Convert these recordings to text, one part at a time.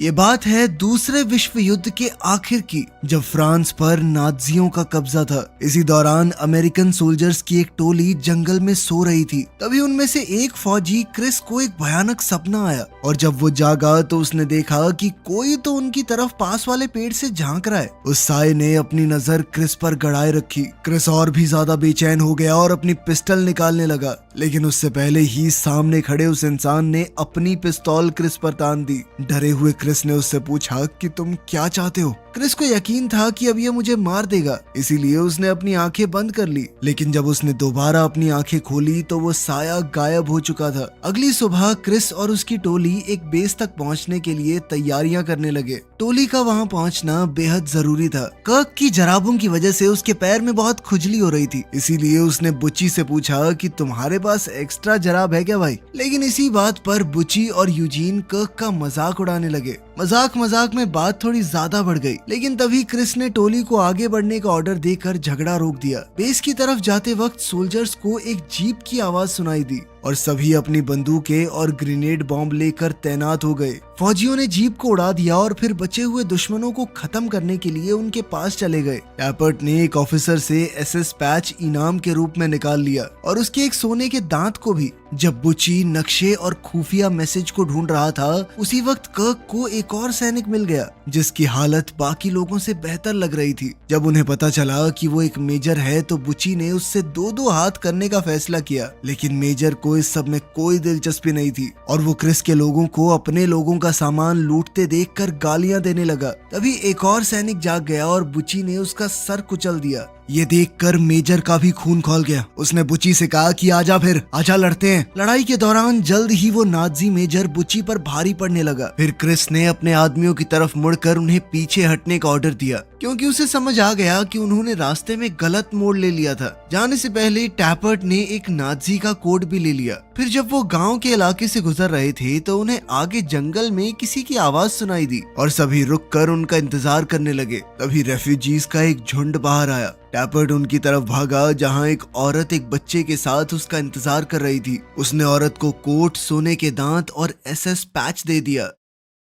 ये बात है दूसरे विश्व युद्ध के आखिर की, जब फ्रांस पर नाजियों का कब्जा था। इसी दौरान अमेरिकन सोल्जर्स की एक टोली जंगल में सो रही थी। तभी उनमें से एक फौजी क्रिस को एक भयानक सपना आया और जब वो जागा तो उसने देखा कि कोई तो उनकी तरफ पास वाले पेड़ से झांक रहा है। उस साये ने अपनी नजर क्रिस पर गड़ाए रखी। क्रिस और भी ज्यादा बेचैन हो गया और अपनी पिस्टल निकालने लगा, लेकिन उससे पहले ही सामने खड़े उस इंसान ने अपनी पिस्तौल क्रिस पर तान दी। डरे हुए क्रिस ने उससे पूछा कि तुम क्या चाहते हो। क्रिस को यकीन था कि अब ये मुझे मार देगा, इसीलिए उसने अपनी आंखें बंद कर ली। लेकिन जब उसने दोबारा अपनी आंखें खोली तो वो साया गायब हो चुका था। अगली सुबह क्रिस और उसकी टोली एक बेस तक पहुंचने के लिए तैयारियां करने लगे। टोली का वहां पहुंचना बेहद जरूरी था। कर्क की जराबों की वजह से उसके पैर में बहुत खुजली हो रही थी, इसीलिए उसने बुची से पूछा कि तुम्हारे पास एक्स्ट्रा जराब है क्या भाई। लेकिन इसी बात पर बुची और यूजीन कर्क का मजाक उड़ाने लगे। मजाक में बात थोड़ी ज्यादा बढ़ गई, लेकिन तभी क्रिस ने टोली को आगे बढ़ने का ऑर्डर देकर झगड़ा रोक दिया। बेस की तरफ जाते वक्त सोल्जर्स को एक जीप की आवाज सुनाई दी और सभी अपनी बंदूकें और ग्रेनेड बॉम्ब लेकर तैनात हो गए। फौजियों ने जीप को उड़ा दिया और फिर बचे हुए दुश्मनों को खत्म करने के लिए उनके पास चले गए। टैपर्ट ने एक ऑफिसर से एसएस पैच इनाम के रूप में निकाल लिया और उसके एक सोने के दांत को भी। जब बुची नक्शे और खुफिया मैसेज को ढूंढ रहा था, उसी वक्त कर्क को एक और सैनिक मिल गया जिसकी हालत बाकी लोगों से बेहतर लग रही थी। जब उन्हें पता चला कि वो एक मेजर है तो बुची ने उससे दो हाथ करने का फैसला किया, लेकिन मेजर को इस सब में कोई दिलचस्पी नहीं थी और वो क्रिस के लोगों को अपने लोगों का सामान लूटते देखकर गालियां देने लगा। तभी एक और सैनिक जाग गया और बुची ने उसका सर कुचल दिया। ये देखकर मेजर का भी खून खौल गया। उसने बुची से कहा कि आजा फिर, आजा लड़ते हैं। लड़ाई के दौरान जल्द ही वो नाजी मेजर बुची पर भारी पड़ने लगा। फिर क्रिस ने अपने आदमियों की तरफ मुड़कर उन्हें पीछे हटने का ऑर्डर दिया, क्योंकि उसे समझ आ गया कि उन्होंने रास्ते में गलत मोड़ ले लिया था। जाने से पहले टैपर्ट ने एक नाजी का कोड भी ले लिया। फिर जब वो गांव के इलाके से गुजर रहे थे तो उन्हें आगे जंगल में किसी की आवाज सुनाई दी और सभी रुक कर उनका इंतजार करने लगे। तभी रेफ्यूजीज का एक झुंड बाहर आया। टैपर्ट उनकी तरफ भागा जहां एक औरत एक बच्चे के साथ उसका इंतजार कर रही थी। उसने औरत को कोट, सोने के दांत और एसएस पैच दे दिया।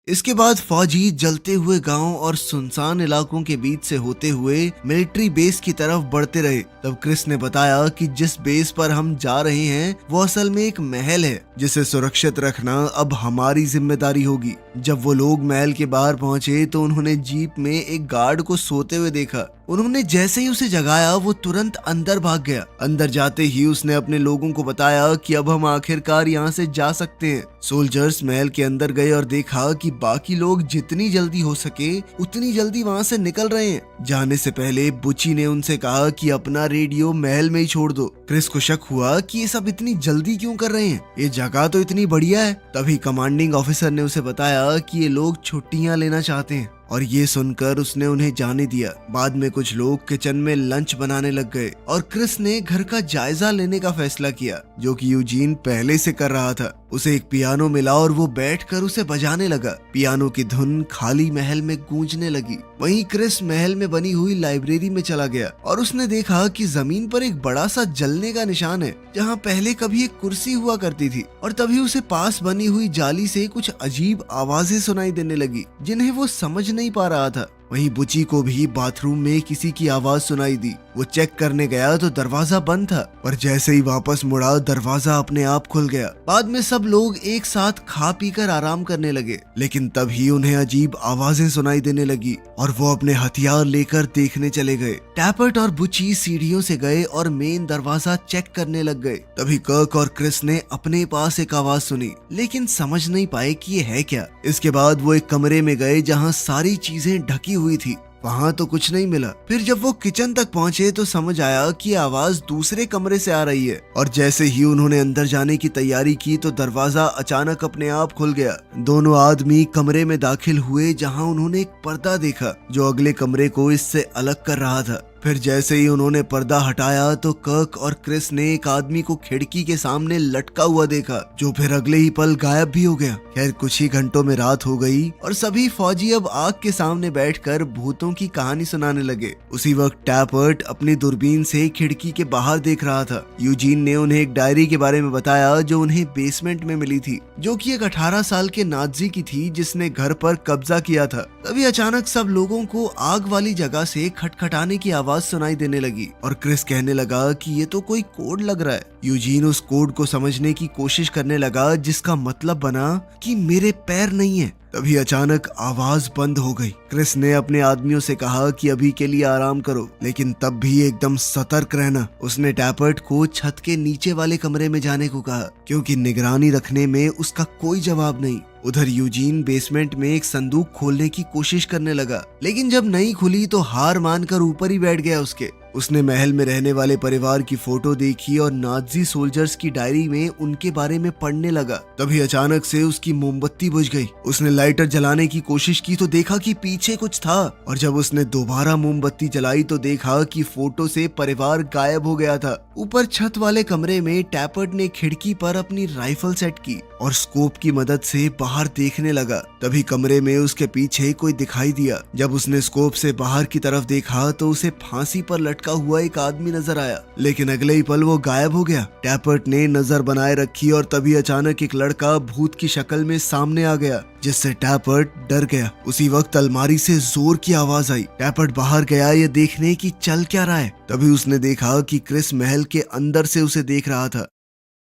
इसके बाद फौजी जलते हुए गांव और सुनसान इलाकों के बीच से होते हुए मिलिट्री बेस की तरफ बढ़ते रहे। तब क्रिस ने बताया कि जिस बेस पर हम जा रहे हैं वो असल में एक महल है, जिसे सुरक्षित रखना अब हमारी जिम्मेदारी होगी। जब वो लोग महल के बाहर पहुंचे तो उन्होंने जीप में एक गार्ड को सोते हुए देखा। उन्होंने जैसे ही उसे जगाया वो तुरंत अंदर भाग गया। अंदर जाते ही उसने अपने लोगों को बताया कि अब हम आखिरकार यहाँ से जा सकते हैं। सोल्जर्स महल के अंदर गए और देखा कि बाकी लोग जितनी जल्दी हो सके उतनी जल्दी वहाँ से निकल रहे हैं। जाने से पहले बुची ने उनसे कहा कि अपना रेडियो महल में ही छोड़ दो। क्रिस को शक हुआ कि ये सब इतनी जल्दी क्यों कर रहे हैं, ये जगह तो इतनी बढ़िया है। तभी कमांडिंग ऑफिसर ने उसे बताया कि ये लोग छुट्टियां लेना चाहते हैं और ये सुनकर उसने उन्हें जाने दिया। बाद में कुछ लोग किचन में लंच बनाने लग गए और क्रिस ने घर का जायजा लेने का फैसला किया, जो कि यूजीन पहले से कर रहा था। उसे एक पियानो मिला और वो बैठकर उसे बजाने लगा। पियानो की धुन खाली महल में गूंजने लगी। वहीं क्रिस महल में बनी हुई लाइब्रेरी में चला गया और उसने देखा कि जमीन पर एक बड़ा सा जलने का निशान है, जहाँ पहले कभी एक कुर्सी हुआ करती थी। और तभी उसे पास बनी हुई जाली से कुछ अजीब आवाजें सुनाई देने लगी, जिन्हें वो समझ नहीं पा रहा था। वहीं बुची को भी बाथरूम में किसी की आवाज सुनाई दी। वो चेक करने गया तो दरवाजा बंद था, पर जैसे ही वापस मुड़ा दरवाजा अपने आप खुल गया। बाद में सब लोग एक साथ खा पीकर आराम करने लगे, लेकिन तभी उन्हें अजीब आवाजें सुनाई देने लगी और वो अपने हथियार लेकर देखने चले गए। टैपर्ट और बुची सीढ़ियों से गए और मेन दरवाजा चेक करने लग गए। तभी कर्क और क्रिस ने अपने पास एक आवाज सुनी, लेकिन समझ नहीं पाए कि ये है क्या। इसके बाद वो एक कमरे में गए जहाँ सारी चीजें ढकी हुई थी। वहाँ तो कुछ नहीं मिला। फिर जब वो किचन तक पहुँचे तो समझ आया कि आवाज दूसरे कमरे से आ रही है और जैसे ही उन्होंने अंदर जाने की तैयारी की तो दरवाजा अचानक अपने आप खुल गया। दोनों आदमी कमरे में दाखिल हुए जहाँ उन्होंने एक पर्दा देखा जो अगले कमरे को इससे अलग कर रहा था। फिर जैसे ही उन्होंने पर्दा हटाया तो कर्क और क्रिस ने एक आदमी को खिड़की के सामने लटका हुआ देखा, जो फिर अगले ही पल गायब भी हो गया। खैर कुछ ही घंटों में रात हो गई और सभी फौजी अब आग के सामने बैठकर भूतों की कहानी सुनाने लगे। उसी वक्त टैपर्ट अपनी दूरबीन से खिड़की के बाहर देख रहा था। यूजीन ने उन्हें एक डायरी के बारे में बताया जो उन्हें बेसमेंट में मिली थी, जो कि एक 18 साल के नाजी की थी जिसने घर पर कब्जा किया था। तभी अचानक सब लोगों को आग वाली जगह से खटखटाने की आवाज सुनाई देने लगी और क्रिस कहने लगा कि ये तो कोई कोड लग रहा है। यूजीन उस कोड को समझने की कोशिश करने लगा, जिसका मतलब बना कि मेरे पैर नहीं है। तभी अचानक आवाज बंद हो गई। क्रिस ने अपने आदमियों से कहा कि अभी के लिए आराम करो, लेकिन तब भी एकदम सतर्क रहना। उसने टैपर्ट को छत के नीचे वाले कमरे में जाने को कहा, क्योंकि निगरानी रखने में उसका कोई जवाब नहीं। उधर यूजीन बेसमेंट में एक संदूक खोलने की कोशिश करने लगा, लेकिन जब नहीं खुली तो हार मानकर ऊपर ही बैठ गया। उसने महल में रहने वाले परिवार की फोटो देखी और नाजी सोल्जर्स की डायरी में उनके बारे में पढ़ने लगा। तभी अचानक से उसकी मोमबत्ती बुझ गई। उसने लाइटर जलाने की कोशिश की तो देखा कि पीछे कुछ था, और जब उसने दोबारा मोमबत्ती जलाई तो देखा कि फोटो से परिवार गायब हो गया था। ऊपर छत वाले कमरे में टैपर्ट ने खिड़की पर अपनी राइफल सेट की और स्कोप की मदद से बाहर देखने लगा। तभी कमरे में उसके पीछे कोई दिखाई दिया। जब उसने स्कोप से बाहर की तरफ देखा तो उसे फांसी पर लटका हुआ एक आदमी नजर आया, लेकिन अगले ही पल वो गायब हो गया। टैपर्ट ने नजर बनाए रखी और तभी अचानक एक लड़का भूत की शक्ल में सामने आ गया, जिससे टैपर्ट डर गया। उसी वक्त अलमारी से जोर की आवाज आई। टैपर्ट बाहर गया ये देखने की चल क्या रहा है। तभी उसने देखा कि क्रिस महल के अंदर से उसे देख रहा था।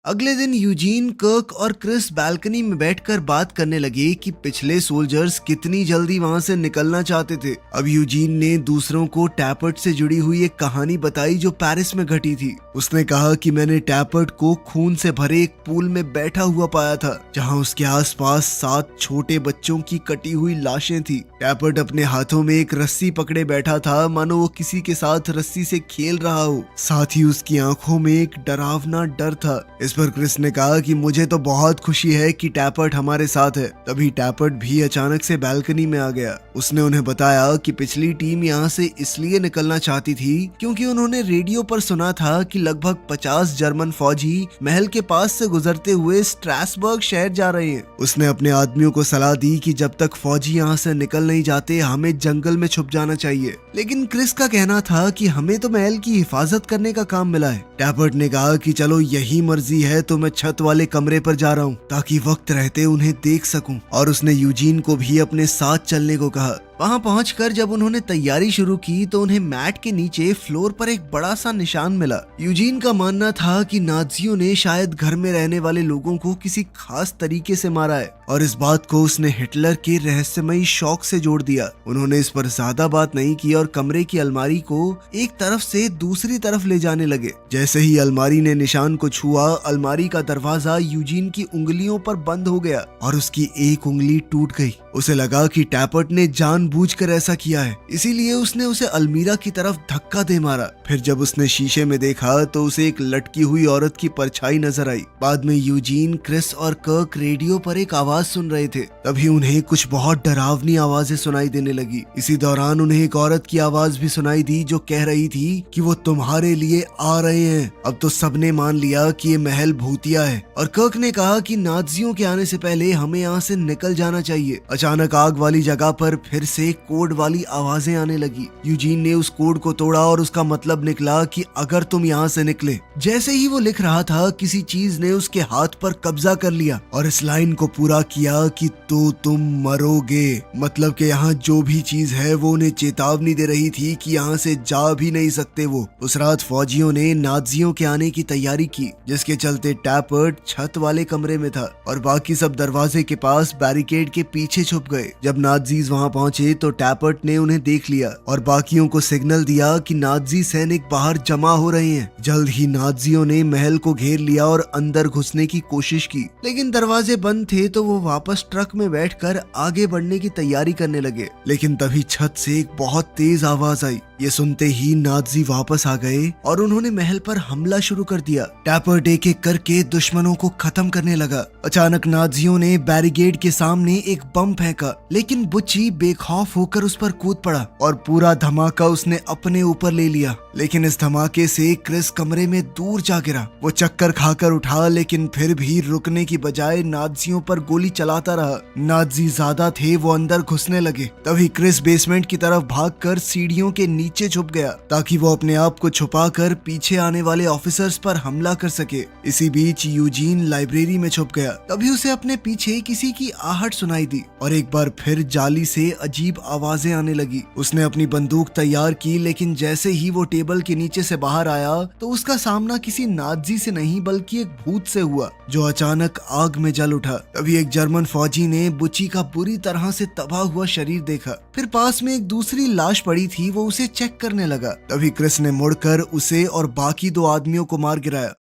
अगले दिन यूजीन, कर्क और क्रिस बालकनी में बैठकर बात करने लगे कि पिछले सोल्जर्स कितनी जल्दी वहां से निकलना चाहते थे। अब यूजीन ने दूसरों को टैपर्ट से जुड़ी हुई एक कहानी बताई जो पेरिस में घटी थी। उसने कहा कि मैंने टैपर्ट को खून से भरे एक पूल में बैठा हुआ पाया था, जहां उसके आसपास 7 छोटे बच्चों की कटी हुई लाशें थी। टैपर्ट अपने हाथों में एक रस्सी पकड़े बैठा था, मानो वो किसी के साथ रस्सी से खेल रहा हो। साथ ही उसकी आंखों में एक डरावना डर था। इस पर क्रिस ने कहा कि मुझे तो बहुत खुशी है कि टैपर्ट हमारे साथ है। तभी टैपर्ट भी अचानक से बालकनी में आ गया। उसने उन्हें बताया कि पिछली टीम यहाँ से इसलिए निकलना चाहती थी क्योंकि उन्होंने रेडियो पर सुना था कि लगभग 50 जर्मन फौजी महल के पास से गुजरते हुए स्ट्रासबर्ग शहर जा रहे हैं। उसने अपने आदमियों को सलाह दी कि जब तक फौजी यहाँ से निकल नहीं जाते हमें जंगल में छुप जाना चाहिए, लेकिन क्रिस का कहना था कि हमें तो महल की हिफाजत करने का काम मिला है। टैपर्ट ने कहा कि चलो यही मर्जी है तो मैं छत वाले कमरे पर जा रहा हूँ ताकि वक्त रहते उन्हें देख सकूं, और उसने यूजीन को भी अपने साथ चलने को कहा। वहां पहुंचकर जब उन्होंने तैयारी शुरू की तो उन्हें मैट के नीचे फ्लोर पर एक बड़ा सा निशान मिला। यूजीन का मानना था कि नाजियों ने शायद घर में रहने वाले लोगों को किसी खास तरीके से मारा है, और इस बात को उसने हिटलर के रहस्यमयी शौक से जोड़ दिया। उन्होंने इस पर ज्यादा बात नहीं की और कमरे की अलमारी को एक तरफ से दूसरी तरफ ले जाने लगे। जैसे ही अलमारी ने निशान को छुआ, अलमारी का दरवाजा यूजीन की उंगलियों पर बंद हो गया और उसकी एक उंगली टूट गई। उसे लगा कि टैपर्ट ने जानबूझकर ऐसा किया है, इसीलिए उसने उसे अलमीरा की तरफ धक्का दे मारा। फिर जब उसने शीशे में देखा तो उसे एक लटकी हुई औरत की परछाई नजर आई। बाद में यूजीन, क्रिस और कर्क रेडियो पर एक आवाज सुन रहे थे। तभी उन्हें कुछ बहुत डरावनी आवाजें सुनाई देने लगी। इसी दौरान उन्हें एक औरत की आवाज भी सुनाई दी जो कह रही थी कि वो तुम्हारे लिए आ रहे हैं। अब तो सबने मान लिया कि ये महल भूतिया है, और कर्क ने कहा कि नाजियों के आने से पहले हमें यहाँ से निकल जाना चाहिए। अचानक आग वाली जगह पर फिर से कोड वाली आवाजें आने लगी। यूजीन ने उस कोड को तोड़ा और उसका मतलब निकला कि अगर तुम यहाँ से निकले। जैसे ही वो लिख रहा था किसी चीज ने उसके हाथ पर कब्जा कर लिया और इस लाइन को पूरा किया कि तो तुम मरोगे। मतलब कि यहाँ जो भी चीज है वो उन्हें चेतावनी दे रही थी कि यहाँ से जा भी नहीं सकते वो। उस रात फौजियों ने नाजियों के आने की तैयारी की, जिसके चलते टैपर्ट छत वाले कमरे में था और बाकी सब दरवाजे के पास बैरिकेड के पीछे छुप गए। जब नाजीज वहां पहुंचे तो टैपर्ट ने उन्हें देख लिया और बाकियों को सिग्नल दिया कि नाजी सैनिक बाहर जमा हो रहे हैं। जल्द ही नाजियों ने महल को घेर लिया और अंदर घुसने की कोशिश की, लेकिन दरवाजे बंद थे तो वो वापस ट्रक में बैठकर आगे बढ़ने की तैयारी करने लगे। लेकिन तभी छत से एक बहुत तेज आवाज आई। ये सुनते ही नाजी वापस आ गए और उन्होंने महल पर हमला शुरू कर दिया। टैपर्ट एक एक करके दुश्मनों को खत्म करने लगा। अचानक नाजियों ने बैरिकेड के सामने एक बम फेंका, लेकिन बुच्ची बेखौफ होकर उस पर कूद पड़ा और पूरा धमाका उसने अपने ऊपर ले लिया। लेकिन इस धमाके से क्रिस कमरे में दूर जा गिरा। वो चक्कर खाकर उठा, लेकिन फिर भी रुकने की बजाय नाज़ियों पर गोली चलाता रहा। नाज़ी ज्यादा थे, वो अंदर घुसने लगे। तभी क्रिस बेसमेंट की तरफ भागकर सीढ़ियों के नीचे छुप गया ताकि वो अपने आप को छुपाकर पीछे आने वाले ऑफिसर्स पर हमला कर सके। इसी बीच यूजीन लाइब्रेरी में छुप गया। तभी उसे अपने पीछे किसी की आहट सुनाई दी और एक बार फिर जाली से अजीब आवाजें आने लगी। उसने अपनी बंदूक तैयार की, लेकिन जैसे ही वो टेबल के नीचे से बाहर आया तो उसका सामना किसी नाज़ी से नहीं बल्कि एक भूत से हुआ जो अचानक आग में जल उठा। तभी एक जर्मन फौजी ने बुच्ची का बुरी तरह से तबाह हुआ शरीर देखा। फिर पास में एक दूसरी लाश पड़ी थी, वो उसे चेक करने लगा। तभी क्रिस ने मुड़कर उसे और बाकी 2 आदमियों को मार गिराया।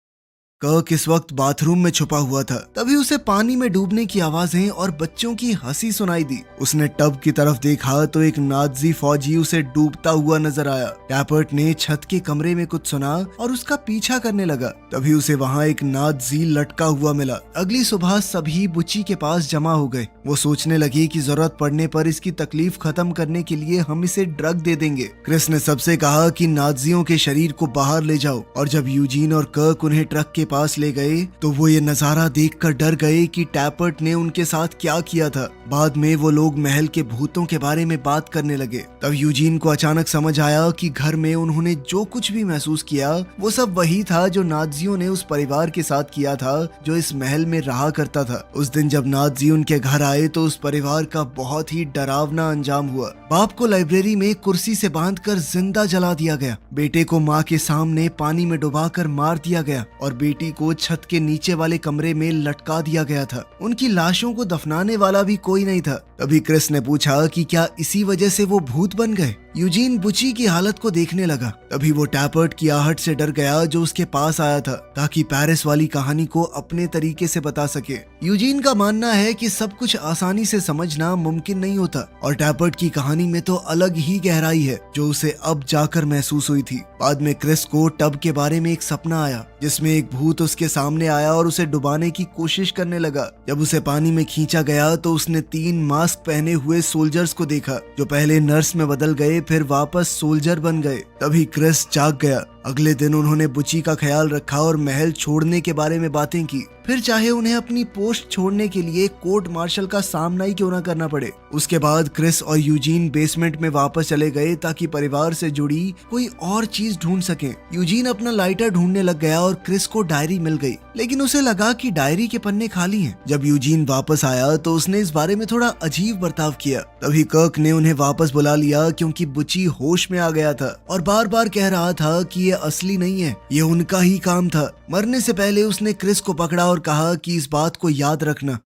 कर्क इस वक्त बाथरूम में छुपा हुआ था। तभी उसे पानी में डूबने की आवाजें और बच्चों की हंसी सुनाई दी। उसने टब की तरफ देखा तो एक नाज़ी फौजी उसे डूबता हुआ नजर आया। टैपर्ट ने छत के कमरे में कुछ सुना और उसका पीछा करने लगा। तभी उसे वहाँ एक नाज़ी लटका हुआ मिला। अगली सुबह सभी बुच्ची के पास जमा हो गए। वो सोचने लगी कि जरूरत पड़ने पर इसकी तकलीफ खत्म करने के लिए हम इसे ड्रग दे देंगे। क्रिस ने सबसे कहा कि नाज़ियों के शरीर को बाहर ले जाओ, और जब यूजीन और कर्क उन्हें ट्रक के पास ले गए तो वो ये नजारा देखकर डर गए कि टैपर्ट ने उनके साथ क्या किया था। बाद में वो लोग महल के भूतों के बारे में बात करने लगे। तब यूजीन को अचानक समझ आया कि घर में उन्होंने जो कुछ भी महसूस किया वो सब वही था जो नाज़ियों ने उस परिवार के साथ किया था जो इस महल में रहा करता था। उस दिन जब नाज़ी उनके घर आए तो उस परिवार का बहुत ही डरावना अंजाम हुआ। बाप को लाइब्रेरी में कुर्सी से बांधकर जिंदा जला दिया गया। बेटे को माँ के सामने पानी में डुबाकर मार दिया गया और बेटी को छत के नीचे वाले कमरे में लटका दिया गया था। उनकी लाशों को दफनाने वाला भी कोई नहीं था। तभी क्रिस ने पूछा कि क्या इसी वजह से वो भूत बन गए। यूजीन बुच्ची की हालत को देखने लगा। तभी वो टैपर्ट की आहट से डर गया जो उसके पास आया था ताकि पेरिस वाली कहानी को अपने तरीके से बता सके। यूजीन का मानना है कि सब कुछ आसानी से समझना मुमकिन नहीं होता और टैपर्ट की कहानी में तो अलग ही गहराई है जो उसे अब जाकर महसूस हुई थी। बाद में क्रिस को टब के बारे में एक सपना आया जिसमें एक भूत उसके सामने आया और उसे डुबाने की कोशिश करने लगा। जब उसे पानी में खींचा गया तो उसने 3 मास्क पहने हुए सोल्जर्स को देखा जो पहले नर्स में बदल गए फिर वापस सोल्जर बन गए। तभी क्रिस जाग गया। अगले दिन उन्होंने बुच्ची का ख्याल रखा और महल छोड़ने के बारे में बातें की, फिर चाहे उन्हें अपनी पोस्ट छोड़ने के लिए कोर्ट मार्शल का सामना ही क्यों ना करना पड़े। उसके बाद क्रिस और यूजीन बेसमेंट में वापस चले गए ताकि परिवार से जुड़ी कोई और चीज ढूंढ सके। यूजीन अपना लाइटर ढूंढने लग गया और क्रिस को डायरी मिल गई, लेकिन उसे लगा कि डायरी के पन्ने खाली हैं। जब यूजीन वापस आया तो उसने इस बारे में थोड़ा अजीब बर्ताव किया। तभी कर्क ने उन्हें वापस बुला लिया क्योंकि बुच्ची होश में आ गया था और बार बार कह रहा था कि ये असली नहीं है, ये उनका ही काम था। मरने से पहले उसने क्रिस को पकड़ा और कहा कि इस बात को याद रखना।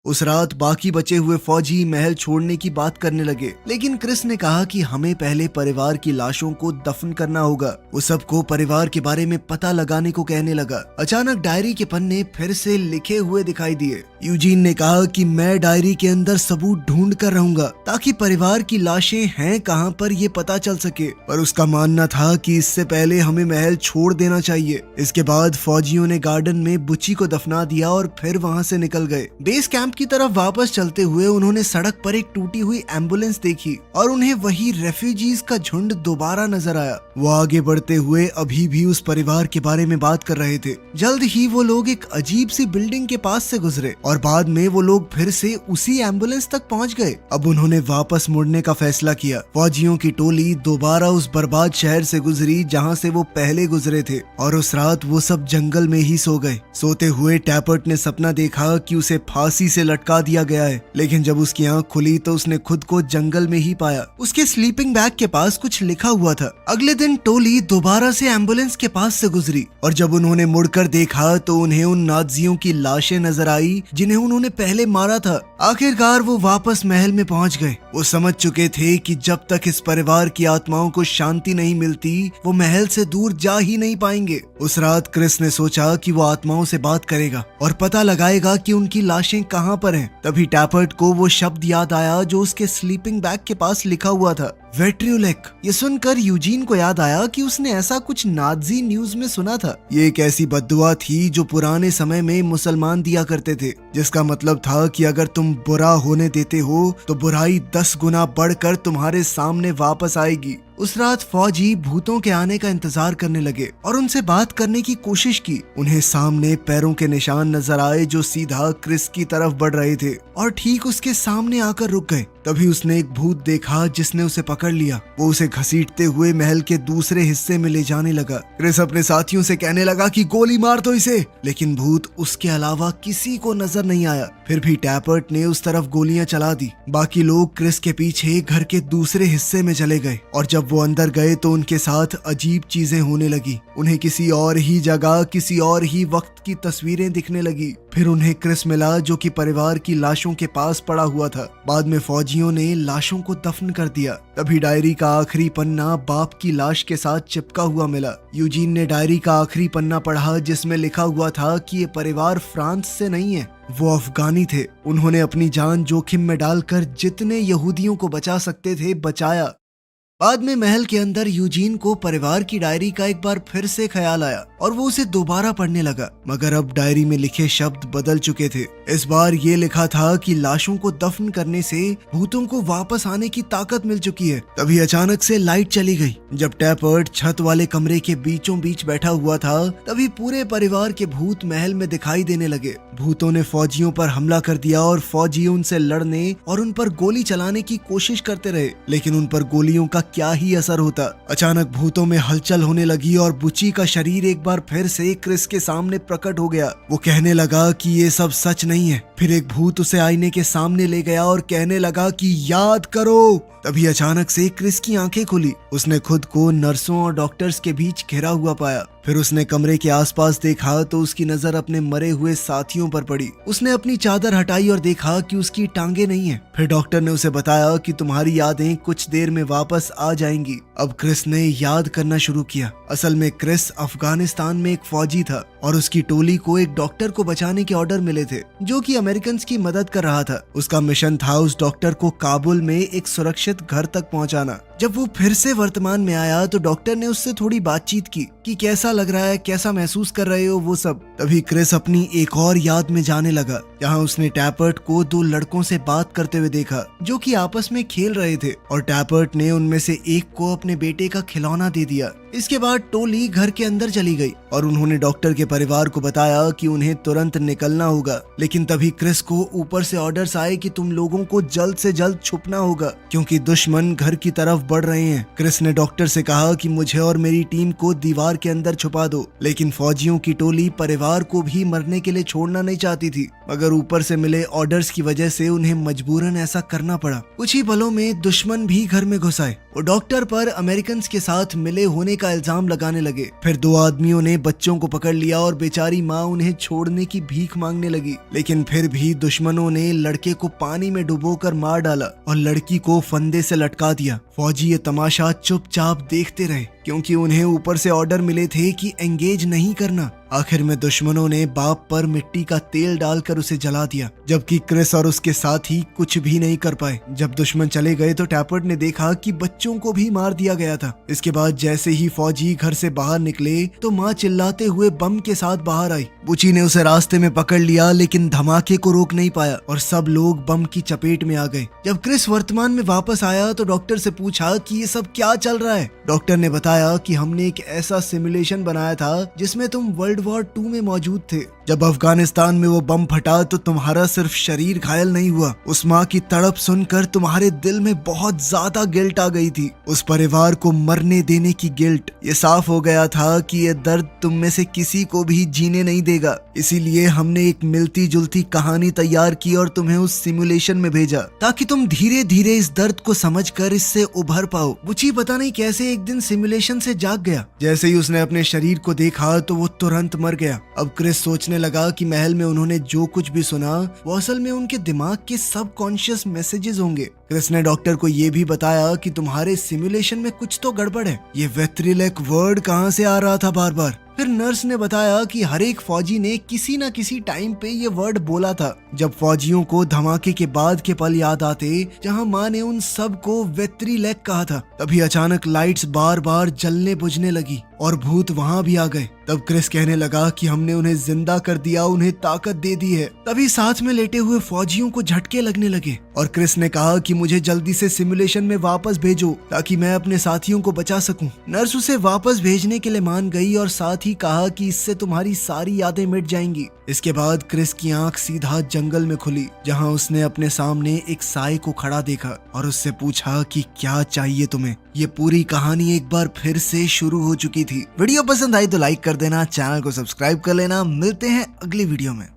उस रात बाकी बचे हुए फौजी महल छोड़ने की बात करने लगे, लेकिन क्रिस ने कहा कि हमें पहले परिवार की लाशों को दफन करना होगा। वो सबको परिवार के बारे में पता लगाने को कहने लगा। अचानक डायरी के पन्ने फिर से लिखे हुए दिखाई दिए। यूजीन ने कहा कि मैं डायरी के अंदर सबूत ढूंढ कर रहूंगा ताकि परिवार की लाशें हैं कहां पर ये पता चल सके, पर उसका मानना था कि इससे पहले हमें महल छोड़ देना चाहिए। इसके बाद फौजियों ने गार्डन में बुच्ची को दफना दिया और फिर वहां से निकल गए। बेस कैंप की तरफ वापस चलते हुए उन्होंने सड़क पर एक टूटी हुई एम्बुलेंस देखी और उन्हें वही रेफ्यूजीज का झुंड दोबारा नजर आया। वो आगे बढ़ते हुए अभी भी उस परिवार के बारे में बात कर रहे थे। जल्द ही वो लोग एक अजीब सी बिल्डिंग के पास से गुजरे और बाद में वो लोग फिर से उसी एम्बुलेंस तक पहुंच गए। अब उन्होंने वापस मुड़ने का फैसला किया। फौजियों की टोली दोबारा उस बर्बाद शहर से गुजरी जहां से वो पहले गुजरे थे और उस रात वो सब जंगल में ही सो गए। सोते हुए टैपर्ट ने सपना देखा कि उसे फांसी से लटका दिया गया है, लेकिन जब उसकी आंख खुली तो उसने खुद को जंगल में ही पाया। उसके स्लीपिंग बैग के पास कुछ लिखा हुआ था। अगले दिन टोली दोबारा से एम्बुलेंस के पास से गुजरी और जब उन्होंने मुड़कर देखा तो उन्हें उन नाज़ियों की लाशें नजर आई जिन्हें उन्होंने पहले मारा था। आखिरकार वो वापस महल में पहुंच गए। वो समझ चुके थे कि जब तक इस परिवार की आत्माओं को शांति नहीं मिलती वो महल से दूर जा ही नहीं पाएंगे। उस रात क्रिस ने सोचा कि वो आत्माओं से बात करेगा और पता लगाएगा कि उनकी लाशें कहां पर हैं। तभी टैपर्ट को वो शब्द याद आया जो उसके स्लीपिंग बैग के पास लिखा हुआ था। वेट्रियोलेक। ये सुनकर यूजीन को याद आया कि उसने ऐसा कुछ नाजी न्यूज में सुना था। ये एक ऐसी बद्दुआ थी जो पुराने समय में मुसलमान दिया करते थे, जिसका मतलब था कि अगर तुम बुरा होने देते हो तो बुराई 10 गुना बढ़कर तुम्हारे सामने वापस आएगी। उस रात फौजी भूतों के आने का इंतजार करने लगे और उनसे बात करने की कोशिश की। उन्हें सामने पैरों के निशान नजर आए जो सीधा क्रिस की तरफ बढ़ रहे थे और ठीक उसके सामने आकर रुक गए। तभी उसने एक भूत देखा जिसने उसे पकड़ लिया। वो उसे घसीटते हुए महल के दूसरे हिस्से में ले जाने लगा। क्रिस अपने साथियों से कहने लगा कि गोली मार दो इसे, लेकिन भूत उसके अलावा किसी को नजर नहीं आया। फिर भी टैपर्ट ने उस तरफ गोलियां चला दी। बाकी लोग क्रिस के पीछे घर के दूसरे हिस्से में चले गए और जब वो अंदर गए तो उनके साथ अजीब चीजें होने लगी। उन्हें किसी और ही जगह, किसी और ही वक्त की तस्वीरें दिखने लगी। फिर उन्हें क्रिस मिला जो कि परिवार की लाशों के पास पड़ा हुआ था। बाद में फौजियों ने लाशों को दफन कर दिया। तभी डायरी का आखिरी पन्ना बाप की लाश के साथ चिपका हुआ मिला। यूजीन ने डायरी का आखिरी पन्ना पढ़ा जिसमें लिखा हुआ था कि ये परिवार फ्रांस से नहीं है, वो अफगानी थे। उन्होंने अपनी जान जोखिम में डालकर जितने यहूदियों को बचा सकते थे बचाया। बाद में महल के अंदर यूजीन को परिवार की डायरी का एक बार फिर से ख्याल आया और वो उसे दोबारा पढ़ने लगा, मगर अब डायरी में लिखे शब्द बदल चुके थे। इस बार ये लिखा था कि लाशों को दफन करने से भूतों को वापस आने की ताकत मिल चुकी है। तभी अचानक से लाइट चली गई। जब टैपर्ट छत वाले कमरे के बीचों बीच बैठा हुआ था तभी पूरे परिवार के भूत महल में दिखाई देने लगे। भूतों ने फौजियों पर हमला कर दिया और फौजी उनसे लड़ने और उन पर गोली चलाने की कोशिश करते रहे, लेकिन उन पर गोलियों का क्या ही असर होता। अचानक भूतों में हलचल होने लगी और बुची का शरीर एक बार फिर से क्रिस के सामने प्रकट हो गया। वो कहने लगा कि ये सब सच नहीं है। फिर एक भूत उसे आईने के सामने ले गया और कहने लगा कि याद करो। तभी अचानक से क्रिस की आंखें खुली। उसने खुद को नर्सों और डॉक्टर्स के बीच घिरा हुआ पाया। फिर उसने कमरे के आसपास देखा तो उसकी नजर अपने मरे हुए साथियों पर पड़ी। उसने अपनी चादर हटाई और देखा कि उसकी टांगे नहीं है। फिर डॉक्टर ने उसे बताया कि तुम्हारी यादें कुछ देर में वापस आ जाएंगी। अब क्रिस ने याद करना शुरू किया। असल में क्रिस अफगानिस्तान में एक फौजी था और उसकी टोली को एक डॉक्टर को बचाने के ऑर्डर मिले थे जो कि अमेरिकन की मदद कर रहा था। उसका मिशन था उस डॉक्टर को काबुल में एक सुरक्षित घर तक पहुंचाना। जब वो फिर से वर्तमान में आया तो डॉक्टर ने उससे थोड़ी बातचीत की कि कैसा लग रहा है, कैसा महसूस कर रहे हो, वो सब। तभी क्रिस अपनी एक और याद में जाने लगा जहाँ उसने टैपर्ट को 2 लड़कों से बात करते हुए देखा जो कि आपस में खेल रहे थे और टैपर्ट ने उनमें से एक को अपने बेटे का खिलौना दे दिया। इसके बाद टोली घर के अंदर चली गई और उन्होंने डॉक्टर के परिवार को बताया कि उन्हें तुरंत निकलना होगा। लेकिन तभी क्रिस को ऊपर से ऑर्डर्स आए कि तुम लोगों को जल्द से जल्द छुपना होगा क्योंकि दुश्मन घर की तरफ बढ़ रहे हैं। क्रिस ने डॉक्टर से कहा कि मुझे और मेरी टीम को दीवार के अंदर छुपा दो, लेकिन फौजियों की टोली परिवार को भी मरने के लिए छोड़ना नहीं चाहती थी, मगर ऊपर से मिले ऑर्डर्स की वजह से उन्हें मजबूरन ऐसा करना पड़ा। कुछ ही पलों में दुश्मन भी घर में घुस आए। वो डॉक्टर पर अमेरिकन के साथ मिले होने का इल्जाम लगाने लगे। फिर 2 आदमियों ने बच्चों को पकड़ लिया और बेचारी माँ उन्हें छोड़ने की भीख मांगने लगी, लेकिन फिर भी दुश्मनों ने लड़के को पानी में डुबोकर मार डाला और लड़की को फंदे से लटका दिया। फौजी ये तमाशा चुपचाप देखते रहे क्योंकि उन्हें ऊपर से ऑर्डर मिले थे कि एंगेज नहीं करना। आखिर में दुश्मनों ने बाप पर मिट्टी का तेल डालकर उसे जला दिया, जबकि क्रिस और उसके साथी कुछ भी नहीं कर पाए। जब दुश्मन चले गए तो टैपर्ट ने देखा कि बच्चों को भी मार दिया गया था। इसके बाद जैसे ही फौजी घर से बाहर निकले तो माँ चिल्लाते हुए बम के साथ बाहर आई। बुची ने उसे रास्ते में पकड़ लिया लेकिन धमाके को रोक नहीं पाया और सब लोग बम की चपेट में आ गए। जब क्रिस वर्तमान में वापस आया तो डॉक्टर से पूछा कि ये सब क्या चल रहा है। डॉक्टर ने बताया कि हमने एक ऐसा सिमुलेशन बनाया था जिसमें तुम वर्ल्ड वॉर 2 में मौजूद थे। जब अफगानिस्तान में वो बम फटा तो तुम्हारा सिर्फ शरीर घायल नहीं हुआ, उस माँ की तड़प सुनकर तुम्हारे दिल में बहुत ज्यादा गिल्ट आ गई थी, उस परिवार को मरने देने की गिल्ट। ये साफ हो गया था कि ये दर्द तुम में से किसी को भी जीने नहीं देगा, इसीलिए हमने एक मिलती जुलती कहानी तैयार की और तुम्हें उस सिमुलेशन में भेजा ताकि तुम धीरे धीरे इस दर्द को समझकर इससे उभर पाओ। बुची पता नहीं कैसे एक दिन सिमुलेशन से जाग गया। जैसे ही उसने अपने शरीर को देखा तो वो तुरंत मर गया। अब क्रिस सोचने लगा कि महल में उन्होंने जो कुछ भी सुना वो असल में उनके दिमाग के सबकॉन्शियस मैसेजेस होंगे। क्रिस ने डॉक्टर को ये भी बताया कि तुम्हारे सिमुलेशन में कुछ तो गड़बड़ है। ये वेट्रिलेक वर्ड कहाँ से आ रहा था बार बार। फिर नर्स ने बताया कि हर एक फौजी ने किसी न किसी टाइम पे ये वर्ड बोला था। जब फौजियों को धमाके के बाद के पल याद आते जहां माँ ने उन सब को वेट्रिलेक कहा था, तभी अचानक लाइट्स बार बार जलने बुझने लगी और भूत वहां भी आ गए। तब क्रिस कहने लगा कि हमने उन्हें जिंदा कर दिया, उन्हें ताकत दे दी है। तभी साथ में लेटे हुए फौजियों को झटके लगने लगे और क्रिस ने कहा कि मुझे जल्दी से सिमुलेशन में वापस भेजो ताकि मैं अपने साथियों को बचा सकूं। नर्स उसे वापस भेजने के लिए मान गई और साथ ही कहा कि इससे तुम्हारी सारी यादें मिट जाएंगी। इसके बाद क्रिस की आंख सीधा जंगल में खुली जहां उसने अपने सामने एक साए को खड़ा देखा और उससे पूछा कि क्या चाहिए तुम्हें। ये पूरी कहानी एक बार फिर से शुरू हो चुकी थी। वीडियो पसंद आई तो लाइक कर देना, चैनल को सब्सक्राइब कर लेना। मिलते हैं अगली वीडियो में।